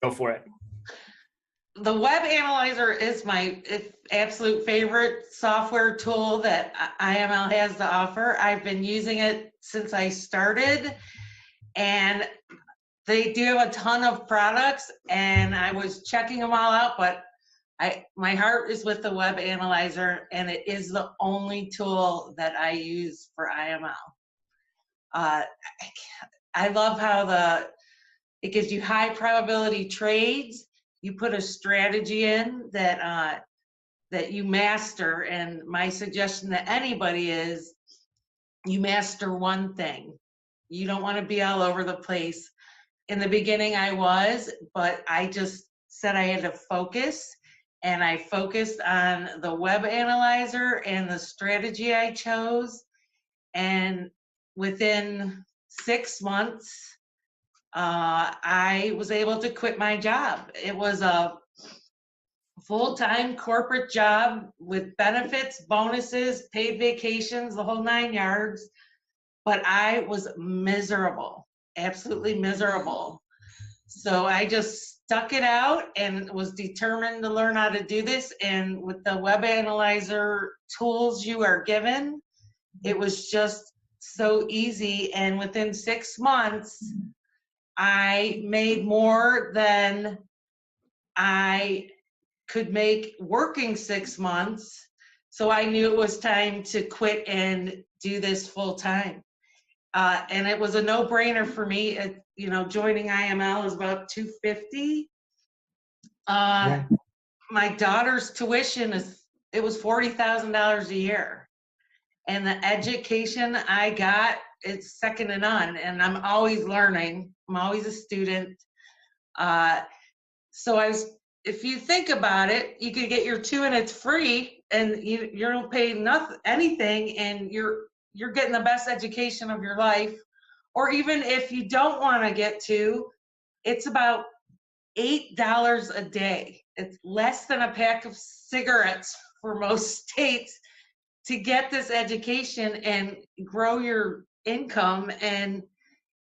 Go for it. The web analyzer is my absolute favorite software tool that IML has to offer. I've been using it since I started, and they do have a ton of products, and I was checking them all out, but my heart is with the web analyzer, and it is the only tool that I use for IML. I love how it gives you high probability trades. You put a strategy in that you master, and my suggestion to anybody is you master one thing. You don't want to be all over the place. In the beginning I was, but I just said I had to focus, and I focused on the web analyzer and the strategy I chose, and within 6 months I was able to quit my job. It was a full-time corporate job with benefits, bonuses, paid vacations, the whole 9 yards, but I was miserable, absolutely miserable. So I just stuck it out and was determined to learn how to do this. And with the web analyzer tools you are given, it was just so easy. And within 6 months, I made more than I could make working 6 months. So I knew it was time to quit and do this full time. And it was a no-brainer for me. Joining IML is about $250. Yeah. My daughter's tuition was $40,000 a year, and the education I got, it's second to none. And I'm always learning. I'm always a student. If you think about it, you could get your 2 and it's free, and you don't pay anything, and you're getting the best education of your life. Or even if you don't want to get 2, it's about $8 a day. It's less than a pack of cigarettes for most states to get this education and grow your income and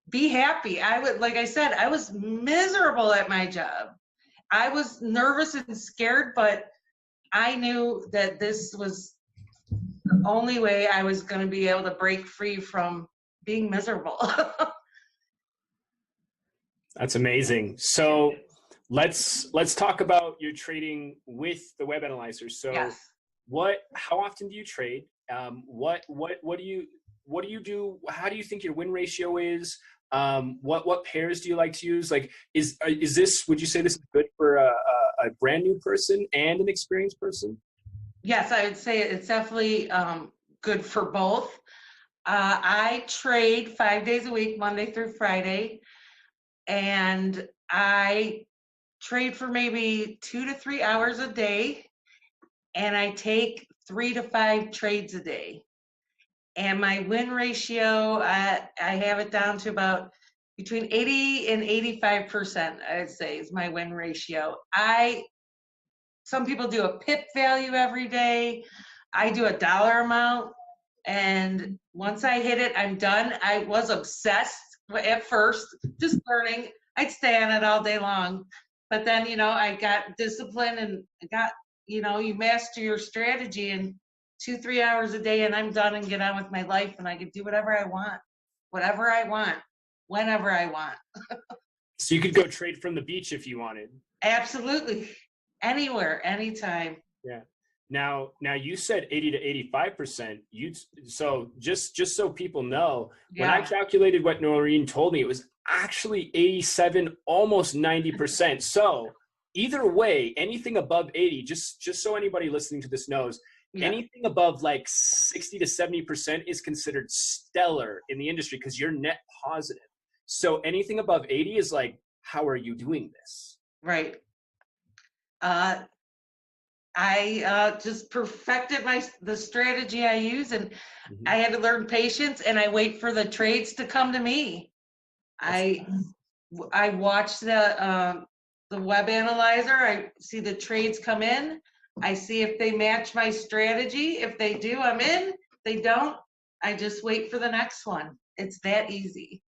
be happy. Like I said, I was miserable at my job. I was nervous and scared, but I knew that this was the only way I was going to be able to break free from being miserable. That's amazing. So let's talk about your trading with the web analyzer. So yes. How often do you trade? What do you do? How do you think your win ratio is? What pairs do you like to use? Like, is this, would you say this is good for a brand new person and an experienced person? Yes, I would say it's definitely good for both. I trade 5 days a week, Monday through Friday, and I trade for maybe 2 to 3 hours a day, and I take 3 to 5 trades a day. And my win ratio, I have it down to about between 80 and 85%, I'd say, is my win ratio. Some people do a pip value every day. I do a dollar amount, and once I hit it, I'm done. I was obsessed at first, just learning. I'd stay on it all day long. But then, I got disciplined, and you master your strategy in 2-3 hours a day, and I'm done and get on with my life, and I can do whatever I want, whenever I want. So you could go trade from the beach if you wanted. Absolutely. Anywhere, anytime. Yeah. Now you said 80 to 85%. So just so people know, when I calculated what Noreen told me, it was actually 87, almost 90%. So either way, anything above 80, just so anybody listening to this knows, anything above like 60 to 70% is considered stellar in the industry because you're net positive. So anything above 80 is like, how are you doing this? Right. I just perfected the strategy I use, and I had to learn patience, and I wait for the trades to come to me. I watch the web analyzer. I see the trades come in. I see if they match my strategy. If they do, I'm in. If they don't, I just wait for the next one. It's that easy.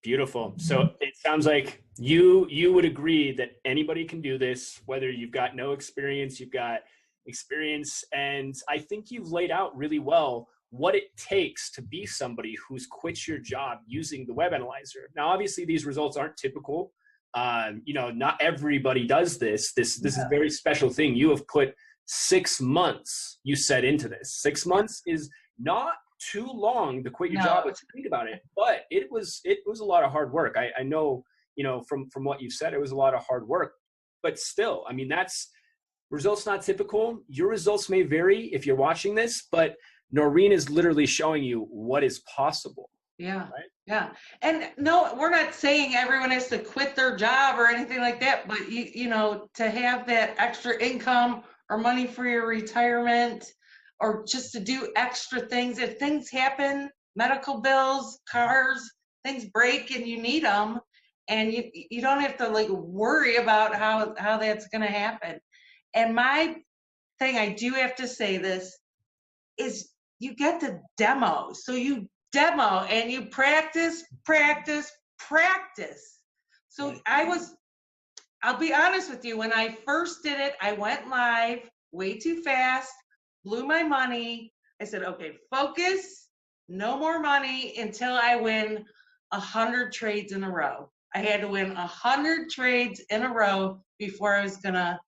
Beautiful. So it sounds like you would agree that anybody can do this, whether you've got no experience, you've got experience, and I think you've laid out really well what it takes to be somebody who's quit your job using the web analyzer. Now, obviously, these results aren't typical. Not everybody does this. This is a very special thing. You have put 6 months you set into this. 6 months is not too long to quit your job if you think about it, but it was a lot of hard work. I know, from what you've said, it was a lot of hard work, but still, I mean, that's results not typical. Your results may vary if you're watching this, but Noreen is literally showing you what is possible. Yeah. Right? Yeah. And no, we're not saying everyone has to quit their job or anything like that, but to have that extra income or money for your retirement, or just to do extra things. If things happen, medical bills, cars, things break and you need them, and you don't have to like worry about how that's going to happen. And my thing, I do have to say this, is you get to demo. So you demo and you practice. So I'll be honest with you, when I first did it, I went live way too fast, blew my money. I said, okay, focus, no more money until I win 100 trades in a row. I had to win 100 trades in a row before I was gonna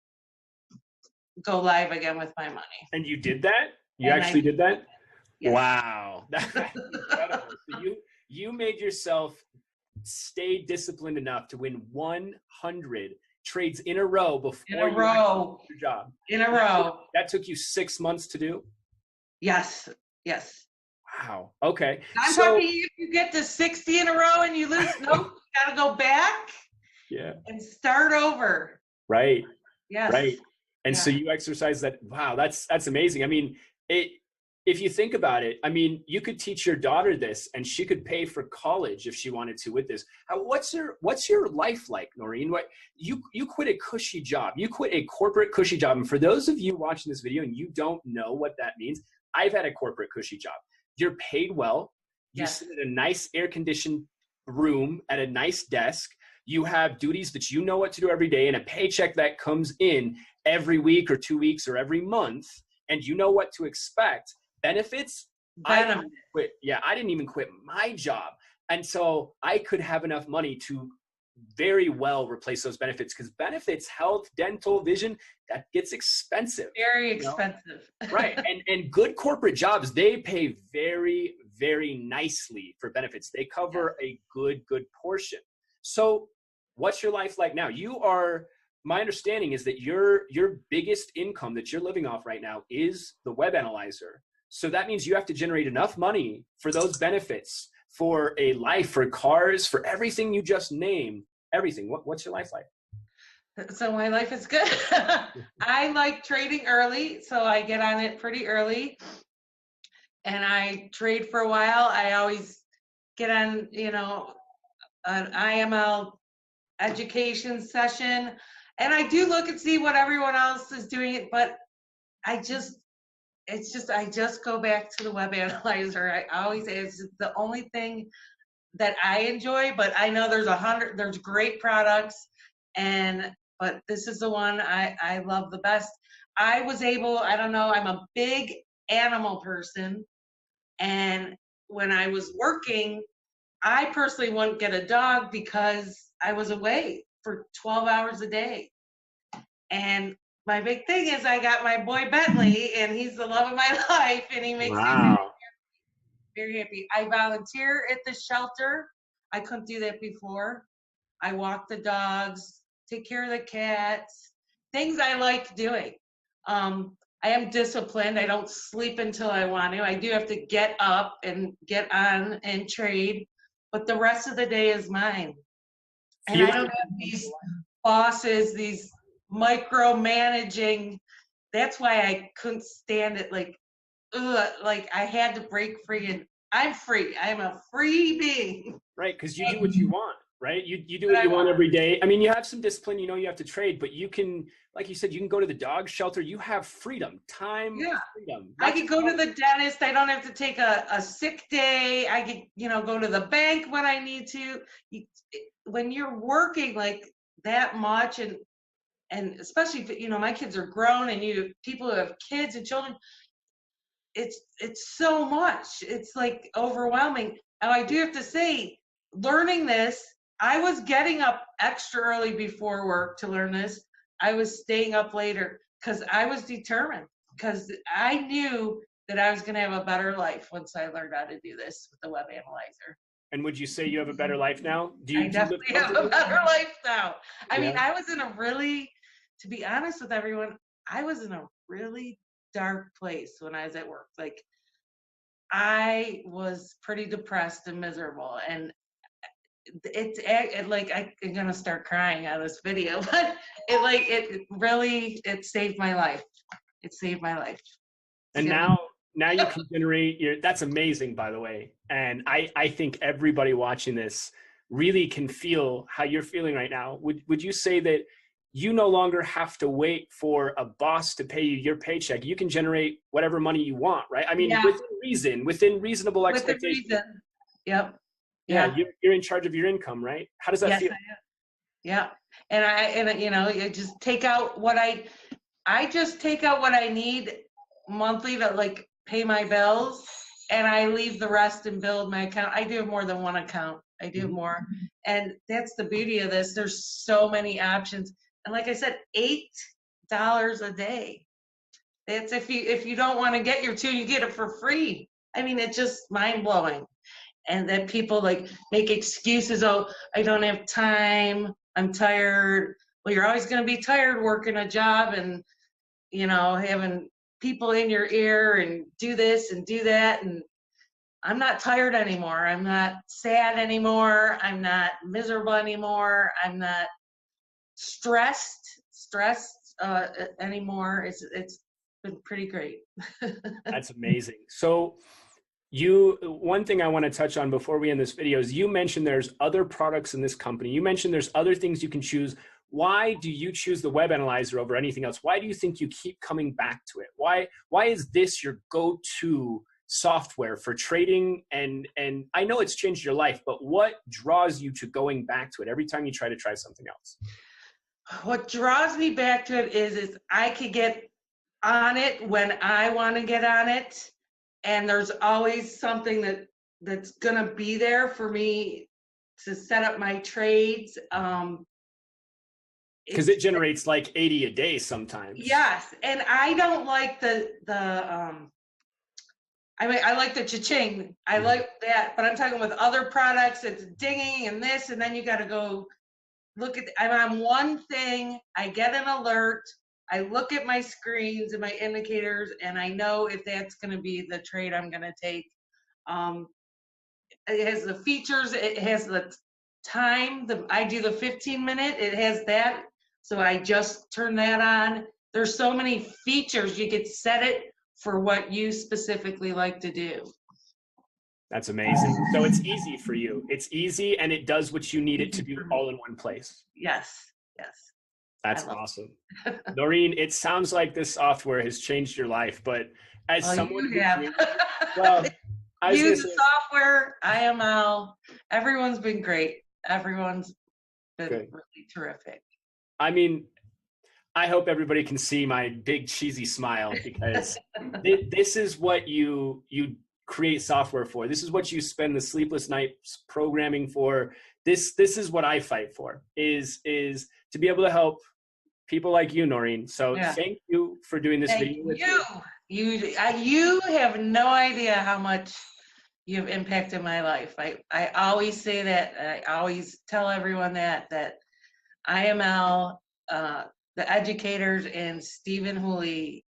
go live again with my money. And you did that? You actually did that? Yes. Wow. That's incredible. So you made yourself stay disciplined enough to win 100 trades in a row before you quit your job. In a row. That took you 6 months to do? Yes. Wow. Okay. I'm talking, if you get to 60 in a row and you lose, you gotta go back. Yeah. And start over. Right. Yes. Right. And so you exercise that. Wow, that's amazing. I mean, if you think about it, I mean, you could teach your daughter this and she could pay for college if she wanted to with this. What's your life like, Noreen? You quit a cushy job. You quit a corporate cushy job. And for those of you watching this video and you don't know what that means, I've had a corporate cushy job. You're paid well. You sit in a nice air-conditioned room at a nice desk. You have duties that you know what to do every day and a paycheck that comes in every week or 2 weeks or every month, and you know what to expect. Benefits, I didn't even quit my job. And so I could have enough money to very well replace those benefits, because benefits, health, dental, vision, that gets expensive. Very expensive. Right. And good corporate jobs, they pay very, very nicely for benefits. They cover a good portion. So what's your life like now? My understanding is that your biggest income that you're living off right now is the web analyzer. So that means you have to generate enough money for those benefits, for a life, for cars, for everything you just named, everything. What's your life like? So my life is good. I like trading early, so I get on it pretty early. And I trade for a while. I always get on, an IML education session. And I do look and see what everyone else is doing, but I just go back to the web analyzer. I always say it's the only thing that I enjoy, but I know there's great products, but this is the one I love the best. I don't know, I'm a big animal person. And when I was working, I personally wouldn't get a dog because I was away for 12 hours a day. And my big thing is I got my boy Bentley, and he's the love of my life, and he makes me very, very happy. I volunteer at the shelter. I couldn't do that before. I walk the dogs, take care of the cats, things I like doing. I am disciplined. I don't sleep until I want to. I do have to get up and get on and trade, but the rest of the day is mine. And I don't have these bosses, these micromanaging. That's why I couldn't stand it. Like I had to break free, and I'm free. I'm a free being. Right, because you do what you want. right? You do what you want every day. I mean, you have some discipline, you know, you have to trade, but you can, like you said, you can go to the dog shelter. You have freedom, time, Yeah. freedom. I could go to the dentist. I don't have to take a sick day. I could, you know, go to the bank when I need to. When you're working like that much, and especially if, you know, my kids are grown, and people who have kids and children, it's so much. It's like overwhelming. And I do have to say, learning this, I was getting up extra early before work to learn this. I was staying up later because I was determined, because I knew that I was going to have a better life once I learned how to do this with the web analyzer. And would you say you have a better life now? I definitely have a better life now. I mean, I was in a really, to be honest with everyone, I was in a really dark place when I was at work. Like, I was pretty depressed and miserable, and like, I'm gonna start crying on this video, but it really saved my life. It saved my life. And now you can generate that's amazing, by the way. And I think everybody watching this really can feel how you're feeling right now. Would you say that you no longer have to wait for a boss to pay you your paycheck? You can generate whatever money you want, right? I mean, within reasonable expectations. Within reason. Yep. Yeah, you're in charge of your income, right? How does that feel? Yeah. And you know, I just take out what I just take out what I need monthly to like pay my bills, and I leave the rest and build my account. I do have more than one account. I do more. And that's the beauty of this. There's so many options. And like I said, $8 a day. That's if you don't want to get your two, you get it for free. I mean, it's just mind blowing. And that people like make excuses. Oh, I don't have time. I'm tired. Well, you're always going to be tired working a job and, you know, having people in your ear and do this and do that. And I'm not tired anymore. I'm not sad anymore. I'm not miserable anymore. I'm not stressed anymore. It's been pretty great. That's amazing. So one thing I want to touch on before we end this video is you mentioned there's other products in this company. You mentioned there's other things you can choose. Why do you choose the web analyzer over anything else? Why do you think you keep coming back to it? Why is this your go-to software for trading? And I know it's changed your life, but what draws you to going back to it every time you try to try something else? What draws me back to it is I could get on it when I want to get on it. And there's always something that's going to be there for me to set up my trades. Because it generates like 80 a day sometimes. Yes. And I don't like I mean, I like the cha-ching. I like that. But I'm talking with other products, it's dinging and this, and then you got to go look at, I'm on one thing, I get an alert, I look at my screens and my indicators, and I know if that's going to be the trade I'm going to take. It has the features, it has the time, I do the 15-minute, it has that, so I just turn that on. There's so many features, you could set it for what you specifically like to do. That's amazing. So it's easy for you. It's easy, and it does what you need it to do all in one place. Yes. That's awesome. Noreen, it sounds like this software has changed your life, but as someone who use the software, IML, everyone's been great. Everyone's been really terrific. I mean, I hope everybody can see my big cheesy smile, because this is what you create software for. This is what you spend the sleepless nights programming for. This is what I fight for, is to be able to help people like you, Noreen. So thank you for doing this video with me. You have no idea how much you've impacted my life. I always say that. I always tell everyone that IML, the educators, and Stephen Hooley,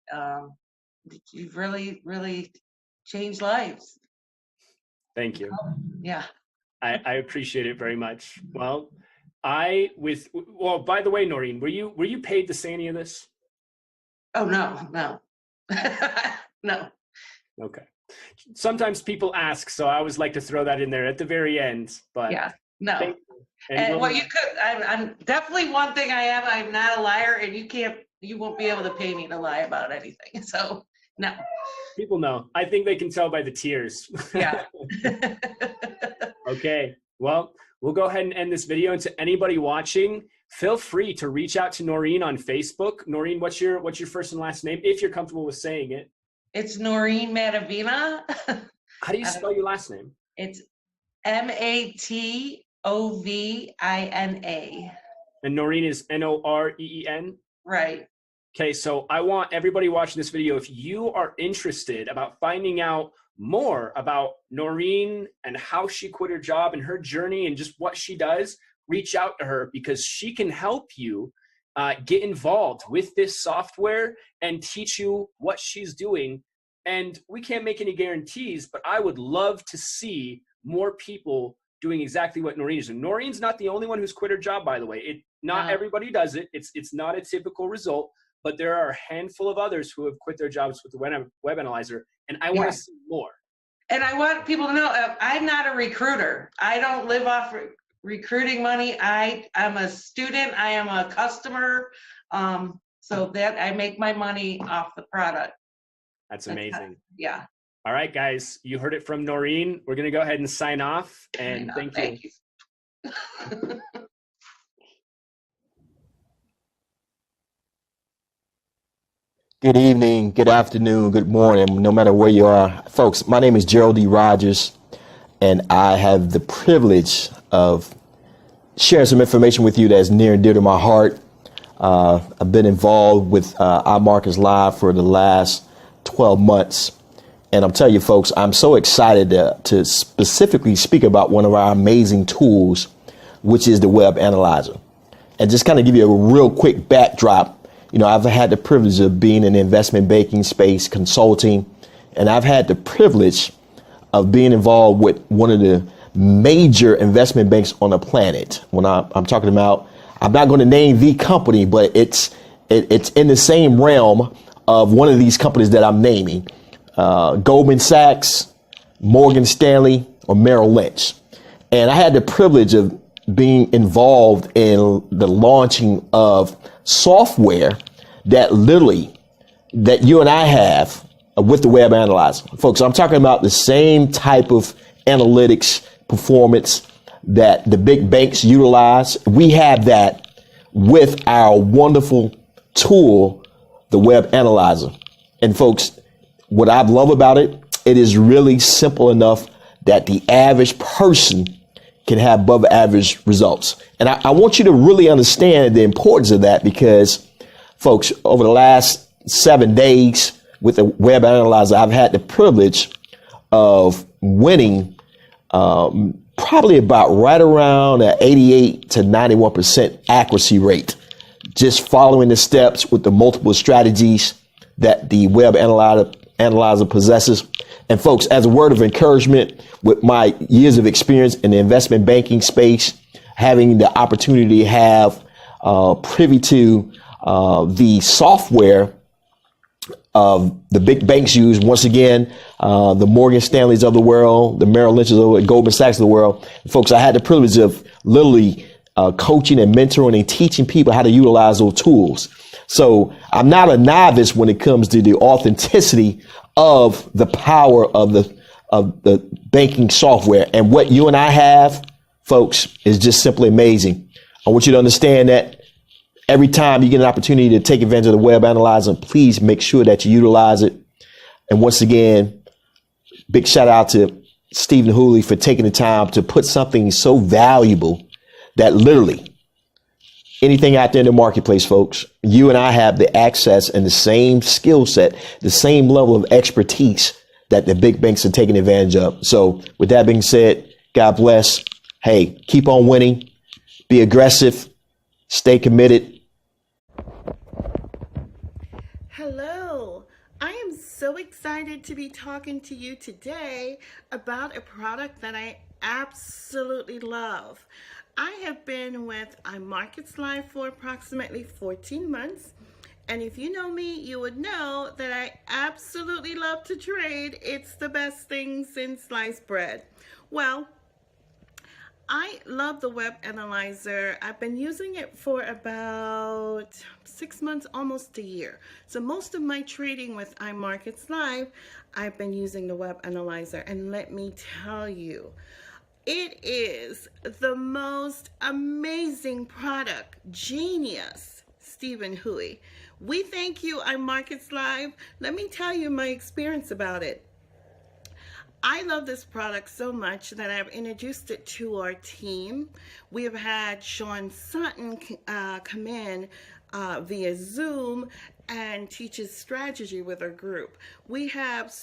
you've really, really changed lives. Thank you. Yeah. I appreciate it very much. Well, by the way, Noreen, were you paid to say any of this? Oh, no. No. Okay. Sometimes people ask, so I always like to throw that in there at the very end, but No. Thank you. And well, you could, I'm definitely one thing I'm not a liar, and you won't be able to pay me to lie about anything. So, no. People know. I think they can tell by the tears. Yeah. Okay. Well, we'll go ahead and end this video. And to anybody watching, feel free to reach out to Noreen on Facebook. Noreen, what's your first and last name, if you're comfortable with saying it? It's Noreen Matavina. How do you spell your last name? It's Matovina. And Noreen is Noreen? Right. Okay, so I want everybody watching this video, if you are interested about finding out more about Noreen and how she quit her job and her journey and just what she does, reach out to her, because she can help you get involved with this software and teach you what she's doing. And we can't make any guarantees, but I would love to see more people doing exactly what Noreen is doing. Noreen's not the only one who's quit her job, by the way. Not everybody does it. It's not a typical result, but there are a handful of others who have quit their jobs with the web analyzer, and I want to see more. And I want people to know, I'm not a recruiter. I don't live off recruiting money. I'm a student. I am a customer. So that I make my money off the product. That's amazing. Yeah. All right, guys, you heard it from Noreen. We're going to go ahead and sign off, and thank you. Good evening, good afternoon, good morning, no matter where you are. Folks, my name is Gerald D. Rogers, and I have the privilege of sharing some information with you that's near and dear to my heart. I've been involved with iMarkets Live for the last 12 months. And I'm telling you, folks, I'm so excited to specifically speak about one of our amazing tools, which is the Web Analyzer. And just kind of give you a real quick backdrop. You know, I've had the privilege of being in the investment banking space, consulting, and I've had the privilege of being involved with one of the major investment banks on the planet. When I'm talking about, I'm not going to name the company, but it's in the same realm of one of these companies that I'm naming, Goldman Sachs, Morgan Stanley, or Merrill Lynch. And I had the privilege of being involved in the launching of software that you and I have with the Web Analyzer. Folks, I'm talking about the same type of analytics performance that the big banks utilize. We have that with our wonderful tool, the Web Analyzer. And folks, what I love about it, it is really simple enough that the average person can have above average results. And I want you to really understand the importance of that, because folks, over the last 7 days with the Web Analyzer, I've had the privilege of winning probably about right around an 88 to 91% accuracy rate, just following the steps with the multiple strategies that the Web Analyzer possesses. And folks, as a word of encouragement, with my years of experience in the investment banking space, having the opportunity to have privy to the software of the big banks use, once again, the Morgan Stanleys of the world, the Merrill Lynch's of the world, Goldman Sachs of the world. Folks, I had the privilege of literally coaching and mentoring and teaching people how to utilize those tools. So I'm not a novice when it comes to the authenticity of the power of the banking software. And what you and I have, folks, is just simply amazing. I want you to understand that every time you get an opportunity to take advantage of the Web Analyzer, please make sure that you utilize it. And once again, big shout out to Stephen Hooley for taking the time to put something so valuable that literally anything out there in the marketplace, folks, you and I have the access and the same skill set, the same level of expertise that the big banks are taking advantage of. So with that being said, God bless. Hey, keep on winning, be aggressive, stay committed. Hello, I am so excited to be talking to you today about a product that I absolutely love. I have been with iMarkets Live for approximately 14 months. And if you know me, you would know that I absolutely love to trade. It's the best thing since sliced bread. Well, I love the web analyzer. I've been using it for about 6 months, almost a year. So most of my trading with iMarkets Live, I've been using the web analyzer. And let me tell you, it is the most amazing product. Genius, Stephen Huey. We thank you, iMarkets Live. Let me tell you my experience about it. I love this product so much that I've introduced it to our team. We have had Sean Sutton come in via Zoom and teaches strategy with our group. We have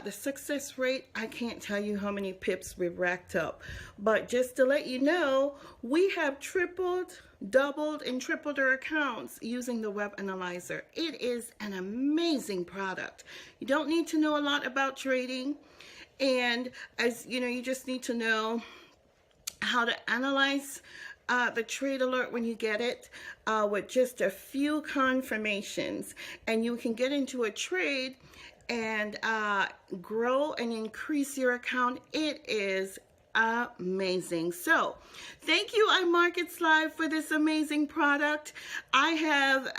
the success rate. I can't tell you how many pips we've racked up, but just to let you know, we have tripled, doubled, and tripled our accounts using the web analyzer. It is an amazing product. You don't need to know a lot about trading. And as you know, you just need to know how to analyze the trade alert when you get it with just a few confirmations, and you can get into a trade and grow and increase your account. It is amazing. So thank you, iMarkets Live, for this amazing product. I have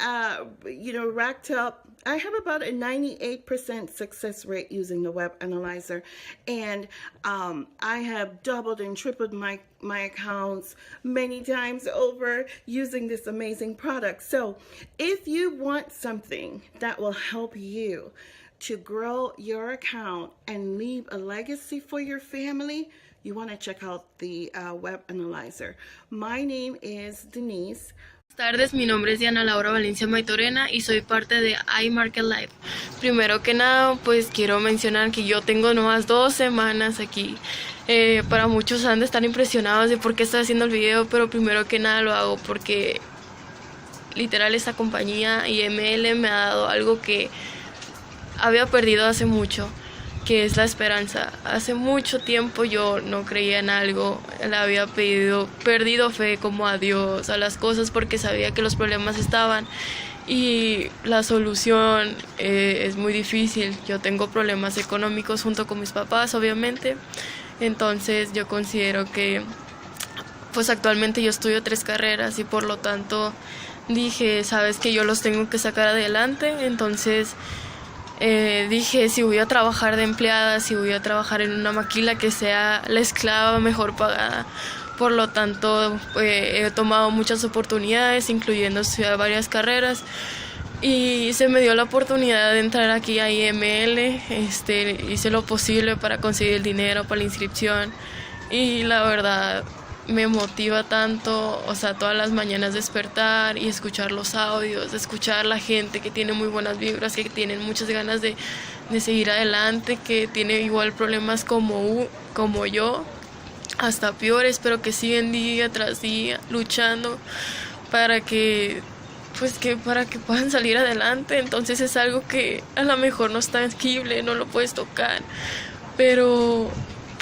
racked up, I have about a 98% success rate using the web analyzer, and I have doubled and tripled my accounts many times over using this amazing product. So if you want something that will help you to grow your account and leave a legacy for your family, you want to check out the web analyzer. My name is Denise. Buenas tardes, mi nombre es Diana Laura Valencia Maitorena y soy parte de iMarket Live. Primero que nada, pues quiero mencionar que yo tengo nomás 2 semanas aquí. Para muchos han de estar impresionados de por qué estoy haciendo el video, pero primero que nada lo hago porque literal esta compañía IML me ha dado algo que había perdido hace mucho, que es la esperanza. Hace mucho tiempo yo no creía en algo, le había perdido fe como a Dios, a las cosas, porque sabía que los problemas estaban y la solución es muy difícil. Yo tengo problemas económicos junto con mis papás, obviamente, entonces yo considero que pues actualmente yo estudio 3 carreras y por lo tanto dije, sabes que yo los tengo que sacar adelante. Entonces dije, si voy a trabajar de empleada, si voy a trabajar en una maquila, que sea la esclava mejor pagada. Por lo tanto, he tomado muchas oportunidades, incluyendo estudiar varias carreras, y se me dio la oportunidad de entrar aquí a IML. Hice lo posible para conseguir el dinero para la inscripción, y la verdad me motiva tanto, o sea, todas las mañanas despertar y escuchar los audios, escuchar la gente que tiene muy buenas vibras, que tienen muchas ganas de seguir adelante, que tiene igual problemas como yo, hasta peores, pero que siguen día tras día luchando para que puedan salir adelante. Entonces es algo que a lo mejor no es tangible, no lo puedes tocar, pero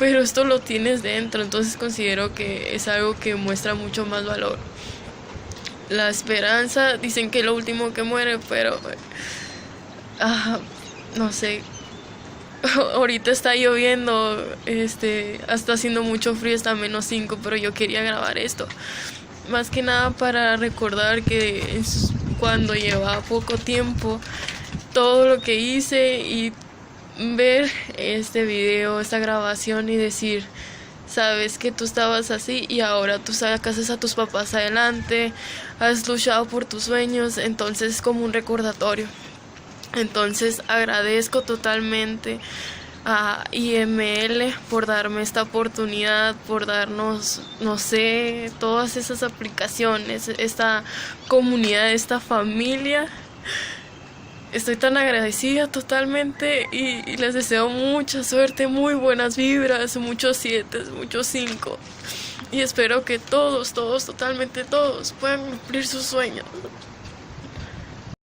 esto lo tienes dentro, entonces considero que es algo que muestra mucho más valor. La esperanza, dicen que es lo último que muere, pero no sé. Ahorita está lloviendo, está haciendo mucho frío, está -5, pero yo quería grabar esto más que nada para recordar que cuando llevaba poco tiempo todo lo que hice, y ver este video, esta grabación, y decir, sabes que tú estabas así y ahora tú sacas a tus papás adelante, has luchado por tus sueños. Entonces es como un recordatorio. Entonces agradezco totalmente a IML por darme esta oportunidad, por darnos, no sé, todas esas aplicaciones, esta comunidad, esta familia. Estoy tan agradecida totalmente y les deseo mucha suerte, muy buenas vibras, muchos 7, muchos 5. Y espero que todos, totalmente todos, puedan cumplir sus sueños.